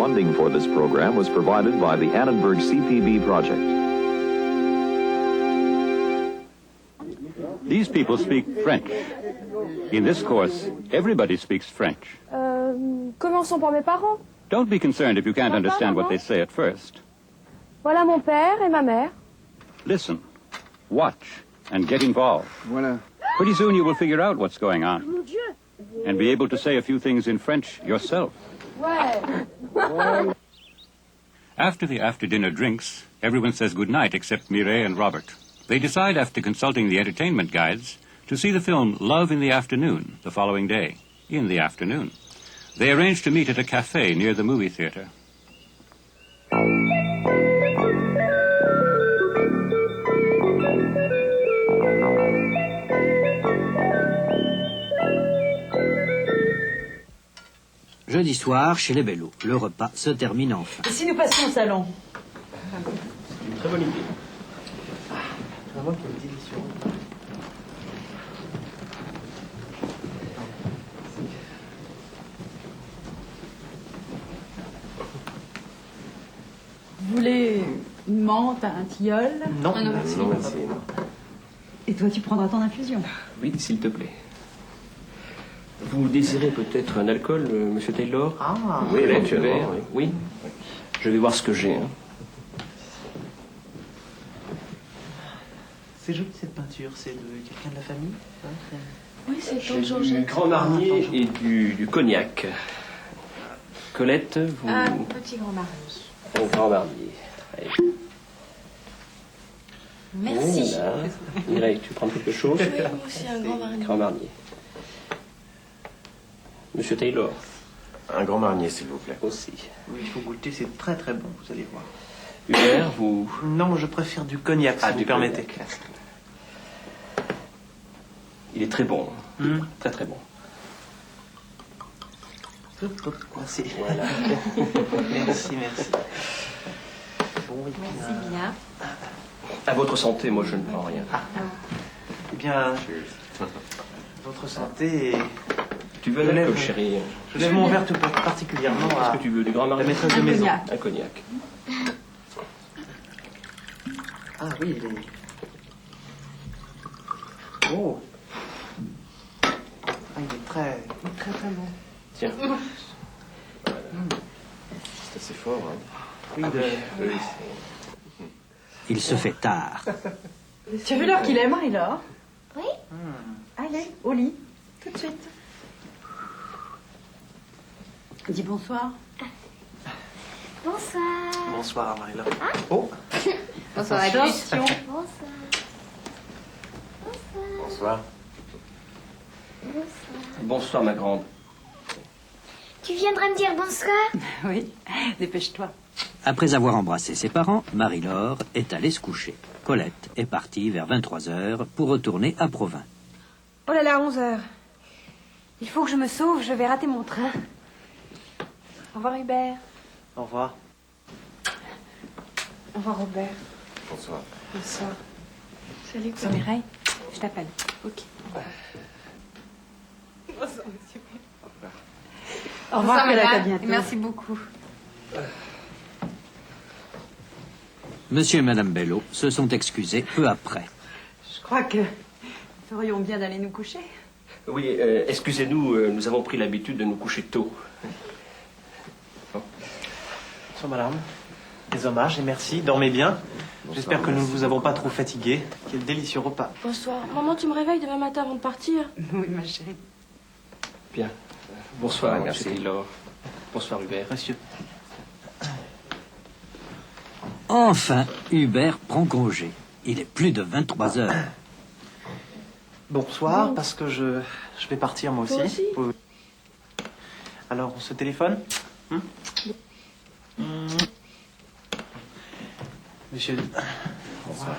Funding for this program was provided by the Annenberg CPB project. These people speak French. In this course, everybody speaks French. Commençons par mes parents. Don't be concerned if you can't understand what they say at first. Voilà mon père et ma mère. Listen, watch, and get involved. Voilà. Pretty soon you will figure out what's going on. And be able to say a few things in French yourself. Ouais. After the after-dinner drinks, everyone says goodnight except Mireille and Robert. They decide, after consulting the entertainment guides, to see the film Love in the Afternoon the following day, in the afternoon. They arrange to meet at a cafe near the movie theater. Jeudi soir, chez les Bello, le repas se termine enfin. Et si nous passions au salon? C'est une très bonne idée. Vraiment qu'il est délicieux. Vous voulez une menthe, un tilleul? Non, merci. Non, merci. Non. Et toi, tu prendras ton infusion? Oui, s'il te plaît. Vous désirez peut-être un alcool, Monsieur Taylor? Ah, oui, éventuellement, oui. Je vais voir ce que j'ai. Hein. C'est joli cette peinture, c'est de quelqu'un de la famille, hein? Oui, c'est J'ai Tante Georgette. du Grand Marnier et du cognac. Colette, vous... Un petit Grand Marnier. Au Grand Marnier. Allez. Merci. Voilà. Mireille, tu prends quelque chose? Oui, moi aussi, un Grand Marnier. Grand Marnier. Monsieur Taylor. Un Grand Marnier, s'il vous plaît. Aussi. Oui, il faut goûter, c'est très très bon, vous allez voir. Hubert, vous... Non, je préfère du cognac, si vous permettez. Cognac. Il est très bon. Très très bon. Merci. Voilà. Merci. Bon, Merci bien. À votre santé, moi je ne prends rien. Eh bien, votre santé et... Tu veux un alcool, chérie? Je lève mon verre tout particulièrement à Qu'est-ce que tu veux? Du Grand Marnier? la maîtresse de maison. Un cognac. Ah oui, il est... Oh. Ah, il est très bon. Tiens. Voilà. C'est assez fort, hein? Oui, Oui, Il se fait tard. Tu as vu l'heure qu'il est, Marie-Laure? Oui. Allez, au lit, tout de suite. Dis bonsoir. Bonsoir. Bonsoir, Marie-Laure. Oh. Bonsoir. Attention. Bonsoir. Bonsoir. Bonsoir, ma grande. Tu viendras me dire bonsoir? Oui, dépêche-toi. Après avoir embrassé ses parents, Marie-Laure est allée se coucher. Colette est partie vers 23h pour retourner à Provins. Oh là là, 11h. Il faut que je me sauve, je vais rater mon train. Au revoir Hubert. Au revoir. Au revoir Robert. Bonsoir. Bonsoir. Salut, c'est Mireille. Je t'appelle. Ok. Bonsoir, monsieur. Au revoir, Colette, à madame. bientôt. Merci beaucoup. Monsieur et Madame Bello se sont excusés peu après. Je crois que nous ferions bien d'aller nous coucher. Oui, excusez-nous, nous avons pris l'habitude de nous coucher tôt. Bonsoir, madame. Des hommages et merci. Dormez bien. J'espère que nous ne vous avons pas trop fatigué. Quel délicieux repas. Bonsoir. Maman, tu me réveilles demain matin avant de partir? Oui, ma chérie. Bien. Bonsoir, merci Taylor. Bonsoir, Hubert. Monsieur. Enfin, Hubert prend congé. Il est plus de 23h. Bonsoir, parce que je vais partir moi aussi. Toi aussi? Oui. Alors, on se téléphone? Monsieur. Au revoir.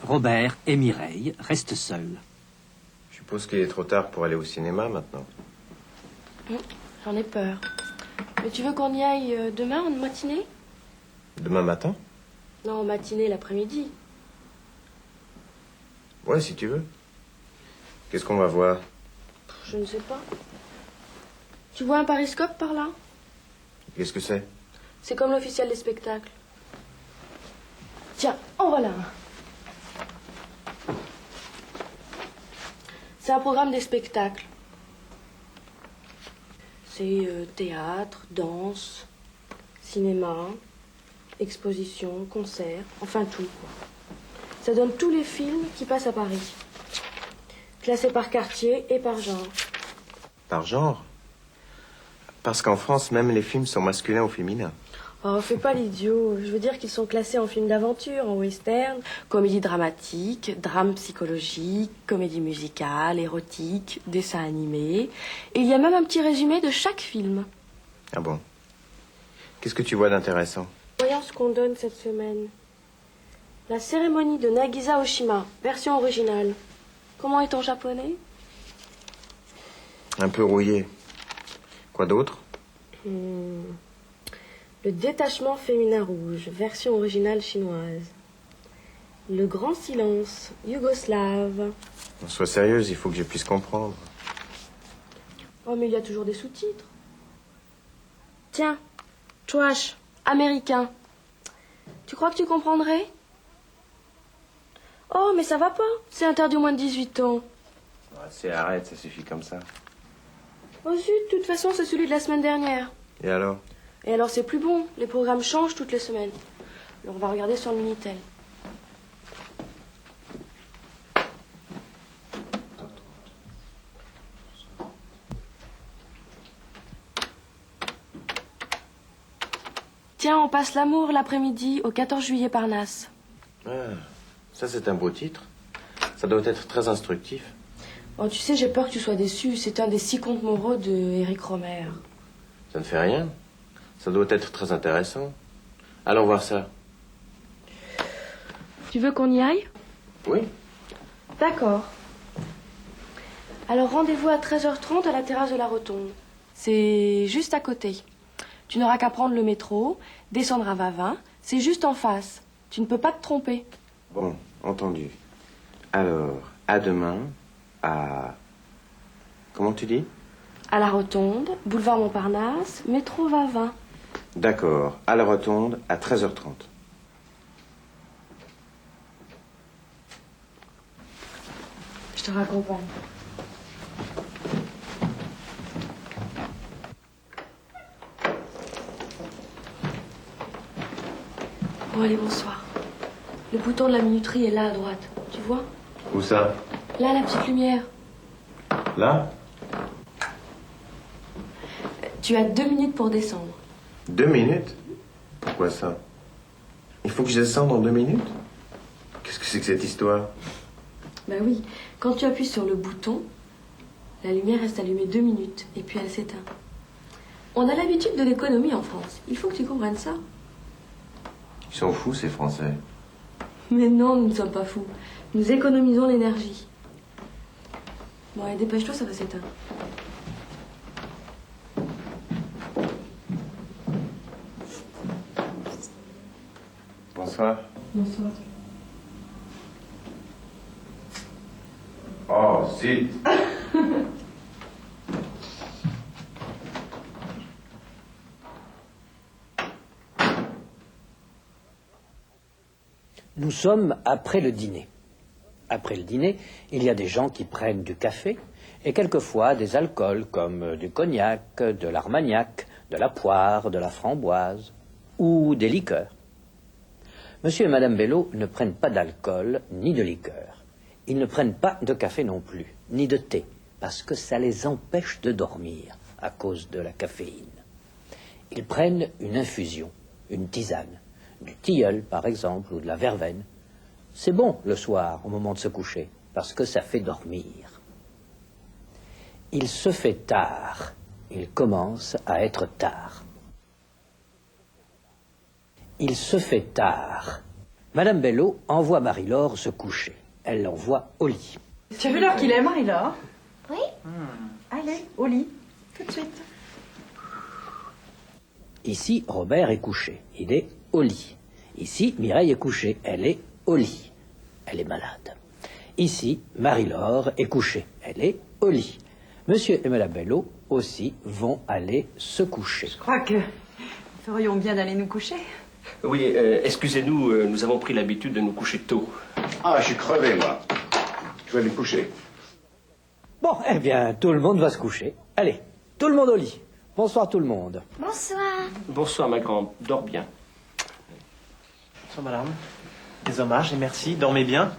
Robert et Mireille restent seuls. Je suppose qu'il est trop tard pour aller au cinéma maintenant. J'en ai peur. Mais tu veux qu'on y aille demain en matinée? Demain matin? Non, en matinée, l'après-midi. Ouais, si tu veux. Qu'est-ce qu'on va voir? Je ne sais pas. Tu vois un périscope par là? Qu'est-ce que c'est? C'est comme l'officiel des spectacles. Tiens, en voilà un. C'est un programme des spectacles. C'est théâtre, danse, cinéma, exposition, concert, enfin tout, quoi. Ça donne tous les films qui passent à Paris. Classés par quartier et par genre. Par genre? Parce qu'en France, même les films sont masculins ou féminins. Oh, fais pas l'idiot. Je veux dire qu'ils sont classés en films d'aventure, en western, comédie dramatique, drame psychologique, comédie musicale, érotique, dessin animé. Et il y a même un petit résumé de chaque film. Ah bon? Qu'est-ce que tu vois d'intéressant? Voyons ce qu'on donne cette semaine. La cérémonie de Nagisa Oshima, version originale. Comment est en japonais? Un peu rouillé. Quoi d'autre? Le détachement féminin rouge, version originale chinoise. Le grand silence, yougoslave. Sois sérieuse, il faut que je puisse comprendre. Oh, mais il y a toujours des sous-titres. Tiens, trash, américain. Tu crois que tu comprendrais? Oh, mais ça va pas. C'est interdit aux moins de 18 ans. C'est arrête, ça suffit comme ça. Oh zut, de toute façon, c'est celui de la semaine dernière. Et alors? Et alors, c'est plus bon. Les programmes changent toutes les semaines. Alors, on va regarder sur le Minitel. Tiens, on passe l'amour l'après-midi au 14 juillet Parnasse. Ah, ça c'est un beau titre. Ça doit être très instructif. Oh, tu sais, j'ai peur que tu sois déçu. C'est un des 6 contes moraux de Éric Romer. Ça ne fait rien. Ça doit être très intéressant. Allons voir ça. Tu veux qu'on y aille? Oui. D'accord. Alors, rendez-vous à 13h30 à la terrasse de la Rotonde. C'est juste à côté. Tu n'auras qu'à prendre le métro, descendre à Vavin. C'est juste en face. Tu ne peux pas te tromper. Bon, entendu. Alors, à demain, à... Comment tu dis? À la Rotonde, boulevard Montparnasse, métro Vavin. D'accord. À la Rotonde, à 13h30. Je te raccompagne. Bon, allez, bonsoir. Le bouton de la minuterie est là, à droite. Tu vois? Où ça? Là, la petite lumière. Là? Tu as 2 minutes pour descendre. 2 minutes? Pourquoi ça? Il faut que je descende en 2 minutes? Qu'est-ce que c'est que cette histoire? Ben oui, quand tu appuies sur le bouton, la lumière reste allumée 2 minutes et puis elle s'éteint. On a l'habitude de l'économie en France. Il faut que tu comprennes ça. Ils sont fous, ces Français. Mais non, nous ne sommes pas fous. Nous économisons l'énergie. Bon, allez, dépêche-toi, ça va s'éteindre. Bonsoir. Bonsoir. Oh, zut. Nous sommes après le dîner. Après le dîner, il y a des gens qui prennent du café et quelquefois des alcools comme du cognac, de l'armagnac, de la poire, de la framboise ou des liqueurs. Monsieur et Madame Bello ne prennent pas d'alcool ni de liqueur. Ils ne prennent pas de café non plus, ni de thé, parce que ça les empêche de dormir à cause de la caféine. Ils prennent une infusion, une tisane, du tilleul par exemple, ou de la verveine. C'est bon le soir, au moment de se coucher, parce que ça fait dormir. Il se fait tard, il commence à être tard. Il se fait tard. Madame Bello envoie Marie-Laure se coucher. Elle l'envoie au lit. Tu as vu l'heure qu'il est, Marie-Laure? Oui? Allez, au lit, tout de suite. Ici, Robert est couché. Il est au lit. Ici, Mireille est couchée. Elle est au lit. Elle est malade. Ici, Marie-Laure est couchée. Elle est au lit. Monsieur et Madame Bello aussi vont aller se coucher. Je crois que nous ferions bien d'aller nous coucher. Oui, excusez-nous, nous avons pris l'habitude de nous coucher tôt. Ah, je suis crevé, moi. Je vais aller me coucher. Bon, eh bien, tout le monde va se coucher. Allez, tout le monde au lit. Bonsoir tout le monde. Bonsoir. Bonsoir, ma grande. Dors bien. Bonsoir, madame. Mes hommages et merci. Dormez bien.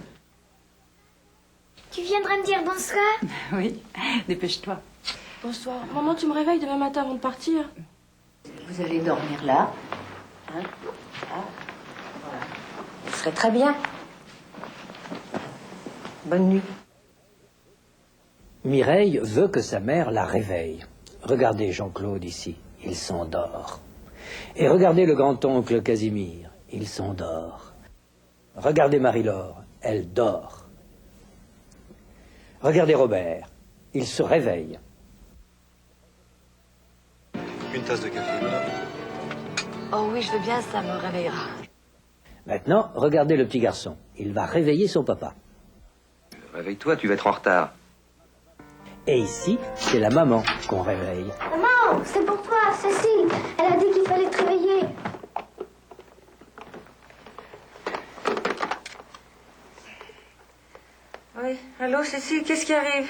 Tu viendras me dire bonsoir? Oui, dépêche-toi. Bonsoir. Maman, tu me réveilles demain matin avant de partir? Vous allez dormir là. Hein? Là. Voilà. Ce serait très bien. Bonne nuit. Mireille veut que sa mère la réveille. Regardez Jean-Claude ici, il s'endort. Et regardez le grand-oncle Casimir, il s'endort. Regardez Marie-Laure, elle dort. Regardez Robert, il se réveille. Une tasse de café, madame. Oh oui, je veux bien, ça me réveillera. Maintenant, regardez le petit garçon, il va réveiller son papa. Réveille-toi, tu vas être en retard. Et ici, c'est la maman qu'on réveille. Maman, c'est pour toi, Cécile. Elle a dit qu'il fallait te réveiller. Oui, allô Cécile, qu'est-ce qui arrive?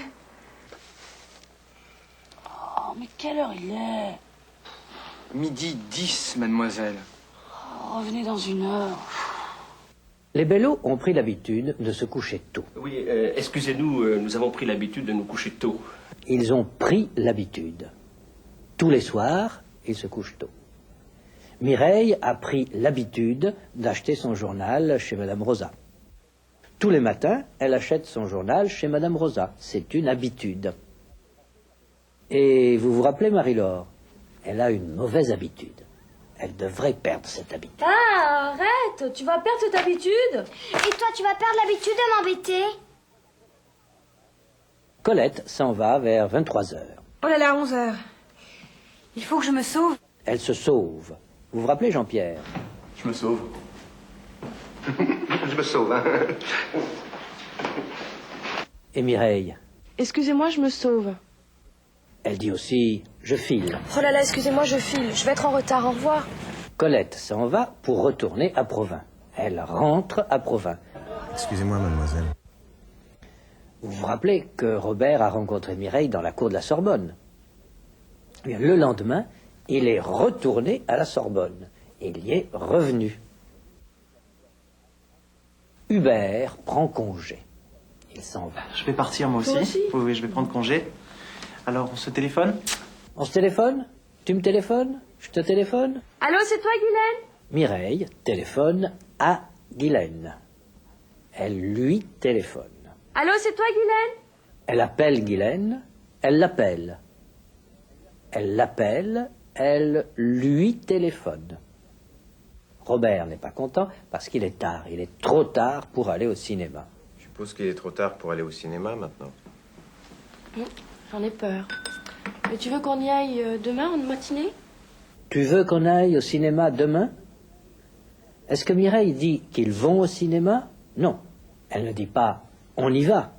Oh, mais quelle heure il est? 12h10, mademoiselle. Oh, revenez dans une heure. Les Bello ont pris l'habitude de se coucher tôt. Oui, excusez-nous, nous avons pris l'habitude de nous coucher tôt. Ils ont pris l'habitude. Tous les soirs, ils se couchent tôt. Mireille a pris l'habitude d'acheter son journal chez Madame Rosa. Tous les matins, elle achète son journal chez Madame Rosa. C'est une habitude. Et vous vous rappelez Marie-Laure? Elle a une mauvaise habitude. Elle devrait perdre cette habitude. Ah, arrête! Tu vas perdre cette habitude? Et toi, tu vas perdre l'habitude de m'embêter? Colette s'en va vers 23 heures. Oh là là, 11 heures. Il faut que je me sauve. Elle se sauve. Vous vous rappelez Jean-Pierre? Je me sauve. Je me sauve, hein. Et Mireille? Excusez-moi, je me sauve. Elle dit aussi « je file ». Oh là là, excusez-moi, je file. Je vais être en retard. Au revoir. Colette s'en va pour retourner à Provins. Elle rentre à Provins. Excusez-moi, mademoiselle. Vous vous rappelez que Robert a rencontré Mireille dans la cour de la Sorbonne. Eh bien, le lendemain, il est retourné à la Sorbonne. Il y est revenu. Hubert prend congé. Il s'en va. Je vais partir moi aussi. Toi aussi? Oui, je vais prendre congé. Alors, on se téléphone? On se téléphone? Tu me téléphones? Je te téléphone? Allô, c'est toi, Guylaine? Mireille téléphone à Guylaine. Elle lui téléphone. Allô, c'est toi, Guylaine? Elle appelle Guylaine, elle l'appelle. Elle l'appelle, elle lui téléphone. Robert n'est pas content parce qu'il est tard. Il est trop tard pour aller au cinéma. Je suppose qu'il est trop tard pour aller au cinéma maintenant. J'en ai peur. Mais tu veux qu'on y aille demain en matinée? Tu veux qu'on aille au cinéma demain? Est-ce que Mireille dit qu'ils vont au cinéma? Non. Elle ne dit pas on y va.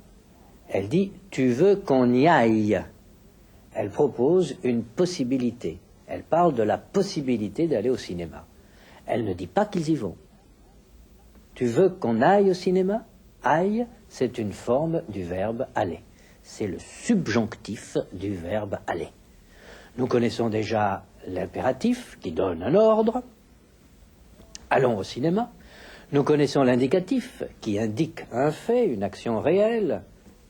Elle dit tu veux qu'on y aille. Elle propose une possibilité. Elle parle de la possibilité d'aller au cinéma. Elle ne dit pas qu'ils y vont. Tu veux qu'on aille au cinéma? Aille, c'est une forme du verbe aller. C'est le subjonctif du verbe aller. Nous connaissons déjà l'impératif qui donne un ordre. Allons au cinéma. Nous connaissons l'indicatif qui indique un fait, une action réelle.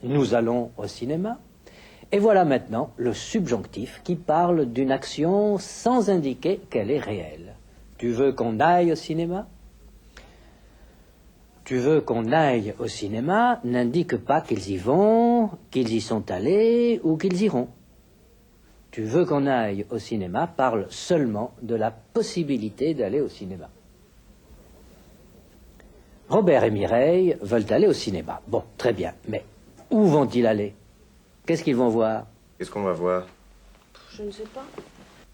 Nous allons au cinéma. Et voilà maintenant le subjonctif qui parle d'une action sans indiquer qu'elle est réelle. Tu veux qu'on aille au cinéma? Tu veux qu'on aille au cinéma n'indique pas qu'ils y vont, qu'ils y sont allés ou qu'ils iront. Tu veux qu'on aille au cinéma parle seulement de la possibilité d'aller au cinéma. Robert et Mireille veulent aller au cinéma. Bon, très bien, mais où vont-ils aller? Qu'est-ce qu'ils vont voir? Qu'est-ce qu'on va voir? Je ne sais pas.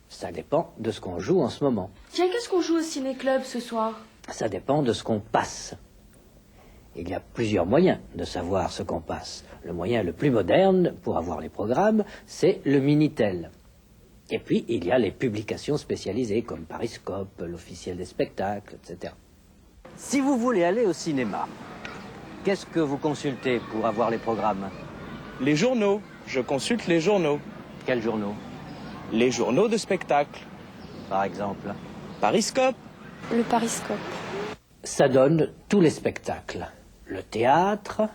Ça dépend de ce qu'on joue en ce moment. Tiens, qu'est-ce qu'on joue au ciné-club ce soir? Ça dépend de ce qu'on passe. Il y a plusieurs moyens de savoir ce qu'on passe. Le moyen le plus moderne pour avoir les programmes, c'est le Minitel. Et puis, il y a les publications spécialisées comme Pariscope, l'Officiel des spectacles, etc. Si vous voulez aller au cinéma, qu'est-ce que vous consultez pour avoir les programmes? Les journaux. Je consulte les journaux. Quels journaux? Les journaux de spectacle. Par exemple? Pariscope. Le Pariscope. Ça donne tous les spectacles. Le théâtre,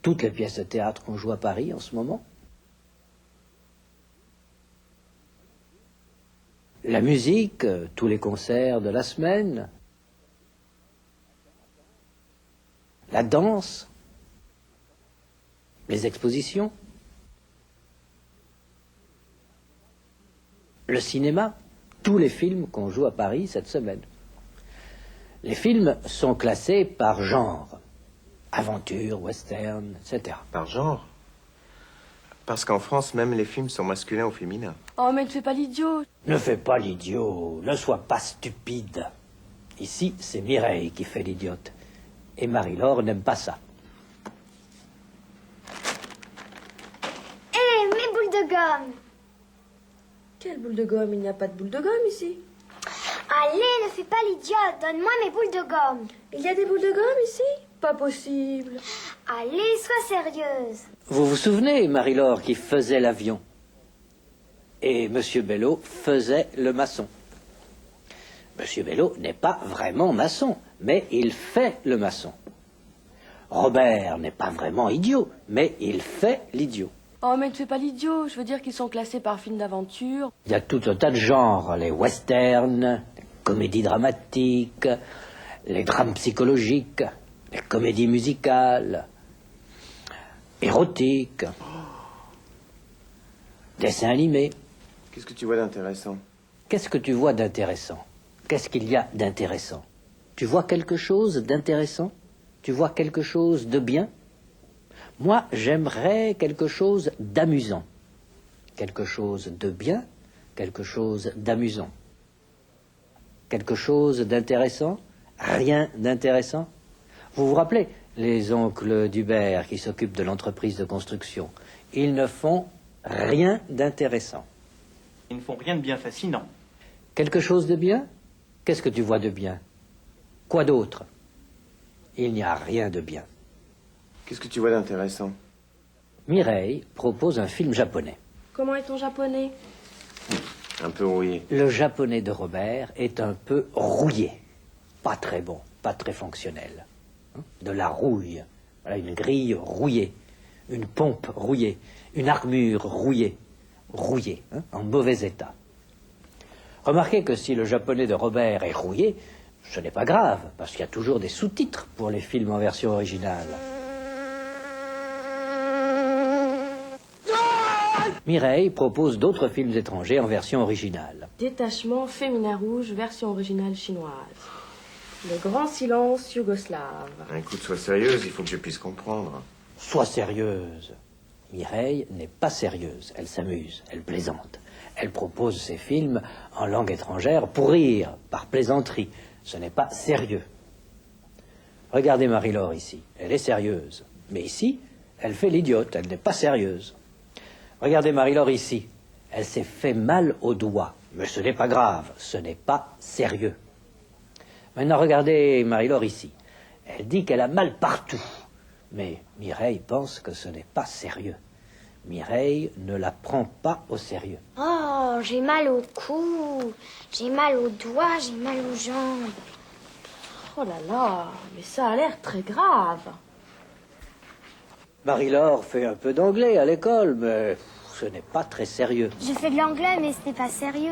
toutes les pièces de théâtre qu'on joue à Paris en ce moment. La musique, tous les concerts de la semaine. La danse. Les expositions. Le cinéma, tous les films qu'on joue à Paris cette semaine. Les films sont classés par genre. Aventure, western, etc. Par genre? Parce qu'en France, même les films sont masculins ou féminins. Oh, mais ne fais pas l'idiot. Ne fais pas l'idiot, ne sois pas stupide. Ici, c'est Mireille qui fait l'idiote. Et Marie-Laure n'aime pas ça. Hé, mes boules de gomme! Quelle boule de gomme? Il n'y a pas de boule de gomme ici. Allez, ne fais pas l'idiote, donne-moi mes boules de gomme. Il y a des boules de gomme ici? Pas possible. Allez, sois sérieuse. Vous vous souvenez, Marie-Laure, qui faisait l'avion? Et Monsieur Bello faisait le maçon. Monsieur Bello n'est pas vraiment maçon, mais il fait le maçon. Robert n'est pas vraiment idiot, mais il fait l'idiot. Oh, mais ne fais pas l'idiot. Je veux dire qu'ils sont classés par film d'aventure. Il y a tout un tas de genres, les westerns, les comédies dramatiques, les drames psychologiques, les comédies musicales, érotiques, dessins animés. Qu'est-ce que tu vois d'intéressant? Qu'est-ce que tu vois d'intéressant? Qu'est-ce qu'il y a d'intéressant? Tu vois quelque chose d'intéressant? Tu vois quelque chose de bien? Moi, j'aimerais quelque chose d'amusant. Quelque chose de bien, quelque chose d'amusant. Quelque chose d'intéressant? Rien d'intéressant? Vous vous rappelez les oncles d'Hubert qui s'occupent de l'entreprise de construction? Ils ne font rien d'intéressant. Ils ne font rien de bien fascinant. Quelque chose de bien? Qu'est-ce que tu vois de bien? Quoi d'autre? Il n'y a rien de bien. Qu'est-ce que tu vois d'intéressant? Mireille propose un film japonais. Comment est ton japonais? Un peu rouillé. Le japonais de Robert est un peu rouillé. Pas très bon, pas très fonctionnel. De la rouille. Voilà, une grille rouillée, une pompe rouillée, une armure rouillée. Rouillée, en mauvais état. Remarquez que si le japonais de Robert est rouillé, ce n'est pas grave, parce qu'il y a toujours des sous-titres pour les films en version originale. Mireille propose d'autres films étrangers en version originale. Détachement féminin rouge, version originale chinoise. Le grand silence yougoslave. Écoute, sois sérieuse, il faut que je puisse comprendre. Sois sérieuse. Mireille n'est pas sérieuse, elle s'amuse, elle plaisante. Elle propose ses films en langue étrangère pour rire, par plaisanterie. Ce n'est pas sérieux. Regardez Marie-Laure ici, elle est sérieuse. Mais ici, elle fait l'idiote, elle n'est pas sérieuse. Regardez Marie-Laure ici, elle s'est fait mal au doigt. Mais ce n'est pas grave, ce n'est pas sérieux. Maintenant, regardez Marie-Laure ici. Elle dit qu'elle a mal partout. Mais Mireille pense que ce n'est pas sérieux. Mireille ne la prend pas au sérieux. Oh, j'ai mal au cou, j'ai mal aux doigts, j'ai mal aux jambes. Oh là là, mais ça a l'air très grave. Marie-Laure fait un peu d'anglais à l'école, mais ce n'est pas très sérieux. Je fais de l'anglais, mais ce n'est pas sérieux.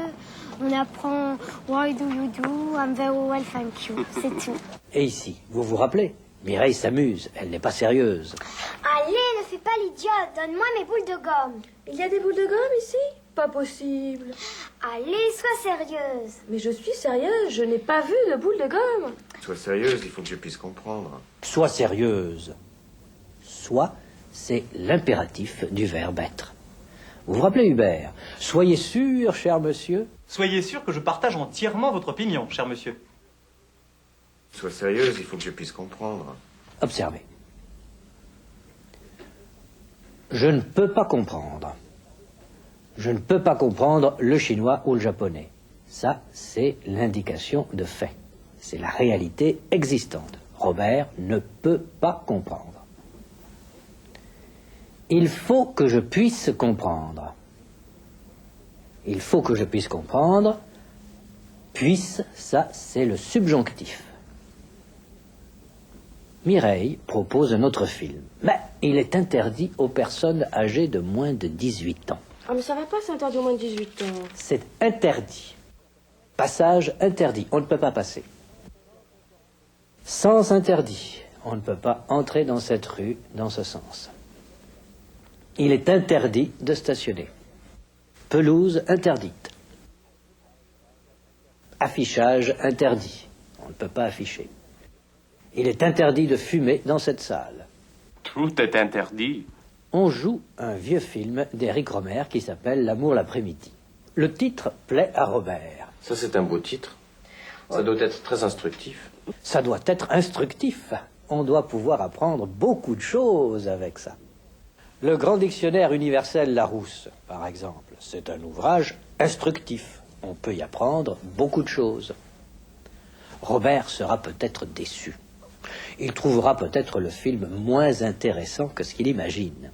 On apprend Why do you do? I'm very well, thank you. C'est tout. Et ici, vous vous rappelez, Mireille s'amuse, elle n'est pas sérieuse. Allez, ne fais pas l'idiote, donne-moi mes boules de gomme. Il y a des boules de gomme ici? Pas possible. Allez, sois sérieuse. Mais je suis sérieuse, je n'ai pas vu de boules de gomme. Sois sérieuse, il faut que je puisse comprendre. Sois sérieuse. Sois, c'est l'impératif du verbe être. Vous vous rappelez Hubert? Soyez sûr, cher monsieur. Soyez sûr que je partage entièrement votre opinion, cher monsieur. Sois sérieuse, il faut que je puisse comprendre. Observez. Je ne peux pas comprendre. Je ne peux pas comprendre le chinois ou le japonais. Ça, c'est l'indication de fait. C'est la réalité existante. Robert ne peut pas comprendre. Il faut que je puisse comprendre. Il faut que je puisse comprendre. Puisse, ça, c'est le subjonctif. Mireille propose un autre film. Mais il est interdit aux personnes âgées de moins de 18 ans. Ah, mais ça va pas, c'est interdit au moins de 18 ans. C'est interdit. Passage interdit. On ne peut pas passer. Sens interdit. On ne peut pas entrer dans cette rue dans ce sens. Il est interdit de stationner. Pelouse interdite. Affichage interdit. On ne peut pas afficher. Il est interdit de fumer dans cette salle. Tout est interdit. On joue un vieux film d'Éric Rohmer qui s'appelle L'amour l'après-midi. Le titre plaît à Robert. Ça, c'est un beau titre. Ça doit être très instructif. Ça doit être instructif. On doit pouvoir apprendre beaucoup de choses avec ça. Le grand dictionnaire universel Larousse, par exemple, c'est un ouvrage instructif. On peut y apprendre beaucoup de choses. Robert sera peut-être déçu. Il trouvera peut-être le film moins intéressant que ce qu'il imagine.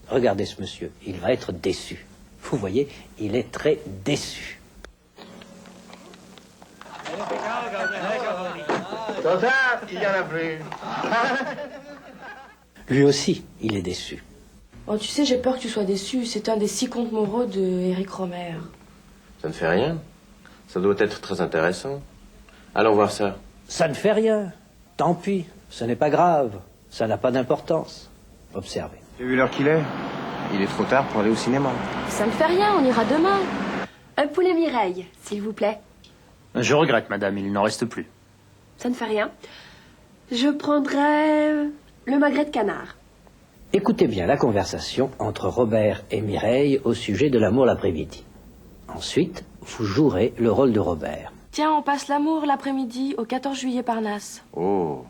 Regardez ce monsieur, il va être déçu. Vous voyez, il est très déçu. Il y en a plus. Lui aussi, il est déçu. Oh, tu sais, j'ai peur que tu sois déçu. C'est un des 6 contes moraux de Éric Rohmer. Ça ne fait rien. Ça doit être très intéressant. Allons voir ça. Ça ne fait rien. Tant pis, ce n'est pas grave. Ça n'a pas d'importance. Observez. J'ai vu l'heure qu'il est. Il est trop tard pour aller au cinéma. Ça ne fait rien, on ira demain. Un poulet Mireille, s'il vous plaît. Je regrette, madame, il n'en reste plus. Ça ne fait rien. Je prendrai le magret de canard. Écoutez bien la conversation entre Robert et Mireille au sujet de l'amour l'après-midi. Ensuite, vous jouerez le rôle de Robert. Tiens, on passe l'amour l'après-midi au 14 juillet Parnasse. Oh,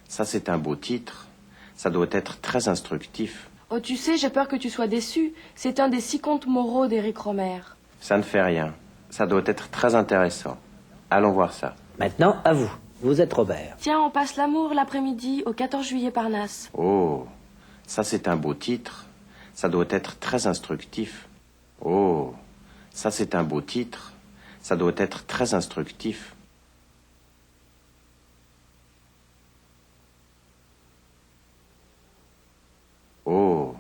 ça c'est un beau titre. Ça doit être très instructif. Oh, tu sais, j'ai peur que tu sois déçu. C'est un des 6 contes moraux d'Éric Rohmer. Ça ne fait rien. Ça doit être très intéressant. Allons voir ça. Maintenant, à vous. Vous êtes Robert. Tiens, on passe l'amour l'après-midi au 14 juillet Parnasse. Oh, ça c'est un beau titre. Ça doit être très instructif. Oh, ça c'est un beau titre. Ça doit être très instructif. Oh,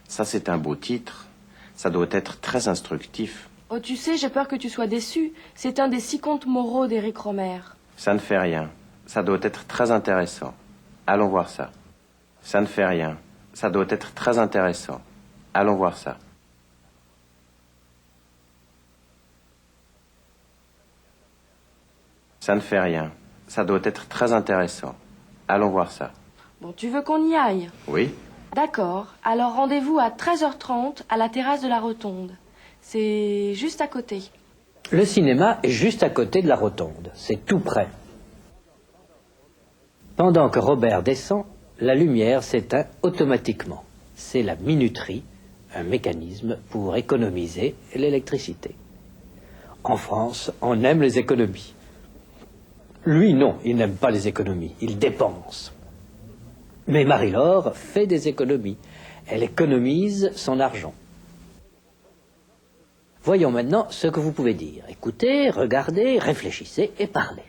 ça c'est un beau titre. Ça doit être très instructif. Oh, tu sais, j'ai peur que tu sois déçu. C'est un des 6 contes moraux d'Éric Rohmer. Ça ne fait rien. Ça doit être très intéressant. Allons voir ça. Ça ne fait rien. Ça doit être très intéressant. Allons voir ça. Ça ne fait rien. Ça doit être très intéressant. Allons voir ça. Bon, tu veux qu'on y aille? Oui? D'accord. Alors rendez-vous à 13h30 à la terrasse de la Rotonde. C'est juste à côté. Le cinéma est juste à côté de la rotonde. C'est tout près. Pendant que Robert descend, la lumière s'éteint automatiquement. C'est la minuterie, un mécanisme pour économiser l'électricité. En France, on aime les économies. Lui, non, il n'aime pas les économies, il dépense. Mais Marie-Laure fait des économies. Elle économise son argent. Voyons maintenant ce que vous pouvez dire. Écoutez, regardez, réfléchissez et parlez.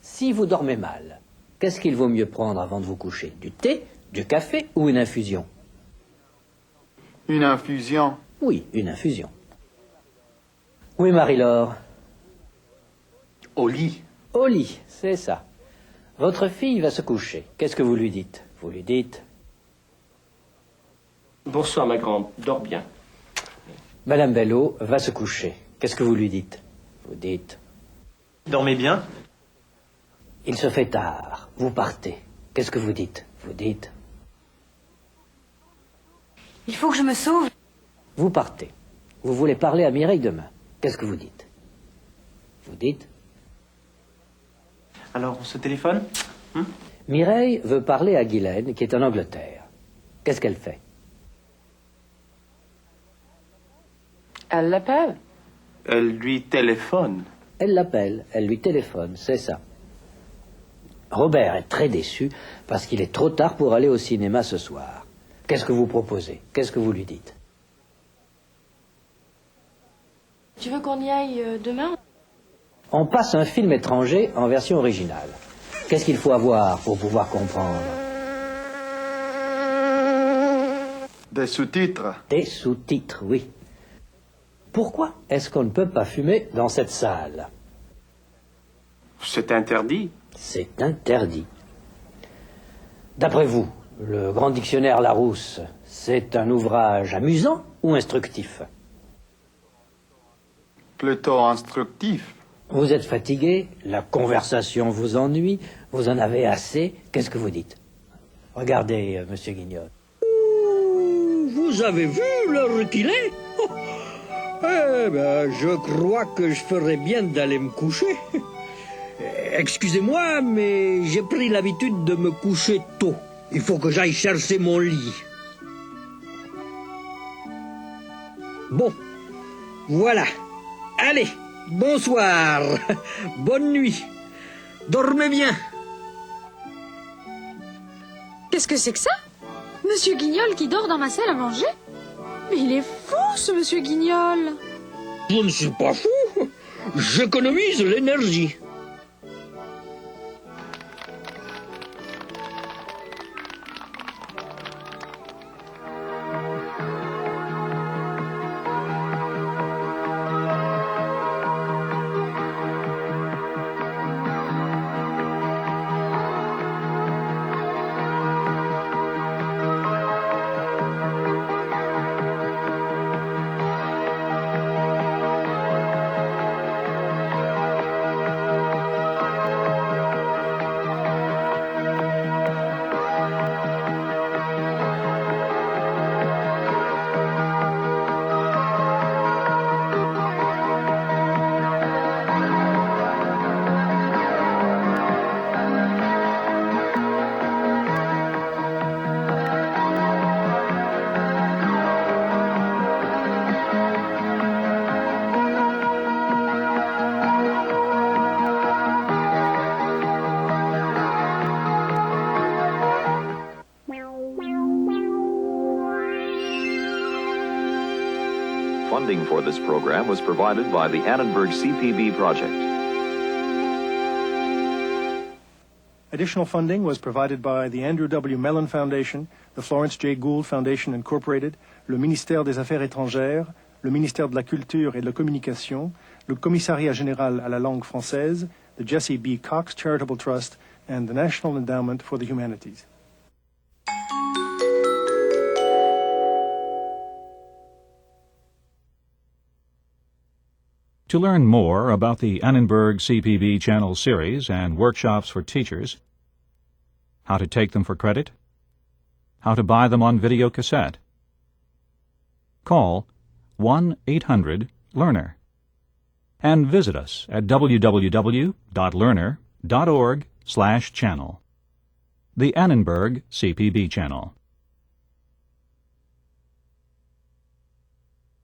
Si vous dormez mal, qu'est-ce qu'il vaut mieux prendre avant de vous coucher? Du thé, du café ou une infusion? Une infusion. Oui, une infusion. Oui, Marie-Laure? Au lit. Au lit, c'est ça. Votre fille va se coucher. Qu'est-ce que vous lui dites? Vous lui dites... Bonsoir, ma grande. Dors bien. Madame Bello va se coucher. Qu'est-ce que vous lui dites? Vous dites... Dormez bien. Il se fait tard. Vous partez. Qu'est-ce que vous dites? Vous dites... Il faut que je me sauve. Vous partez. Vous voulez parler à Mireille demain. Qu'est-ce que vous dites? Vous dites? Alors, on se téléphone? Mireille veut parler à Guylaine, qui est en Angleterre. Qu'est-ce qu'elle fait? Elle l'appelle? Elle lui téléphone. Elle l'appelle, elle lui téléphone, c'est ça. Robert est très déçu parce qu'il est trop tard pour aller au cinéma ce soir. Qu'est-ce que vous proposez? Qu'est-ce que vous lui dites? Tu veux qu'on y aille demain? On passe un film étranger en version originale. Qu'est-ce qu'il faut avoir pour pouvoir comprendre? Des sous-titres. Des sous-titres, oui. Pourquoi est-ce qu'on ne peut pas fumer dans cette salle? C'est interdit. C'est interdit. D'après vous, le grand dictionnaire Larousse, c'est un ouvrage amusant ou instructif? Plutôt instructif. Vous êtes fatigué, la conversation vous ennuie, vous en avez assez, qu'est-ce que vous dites? Regardez, monsieur Guignol. Vous avez vu l'heure qu'il est? Eh ben, je crois que je ferais bien d'aller me coucher. Excusez-moi, mais j'ai pris l'habitude de me coucher tôt. Il faut que j'aille chercher mon lit. Bon, voilà. Allez, bonsoir. Bonne nuit. Dormez bien. Qu'est-ce que c'est que ça? Monsieur Guignol qui dort dans ma salle à manger? Mais il est fou, ce monsieur Guignol. Je ne suis pas fou. J'économise l'énergie. Funding for this program was provided by the Annenberg CPB project. Additional funding was provided by the Andrew W. Mellon Foundation, the Florence J. Gould Foundation Incorporated, le ministère des Affaires étrangères, le ministère de la Culture et de la Communication, le Commissariat général à la langue française, the Jesse B. Cox Charitable Trust, and the National Endowment for the Humanities. To learn more about the Annenberg CPB Channel series and workshops for teachers, how to take them for credit, how to buy them on video cassette, call 1-800-LEARNER and visit us at www.learner.org/channel. The Annenberg CPB Channel.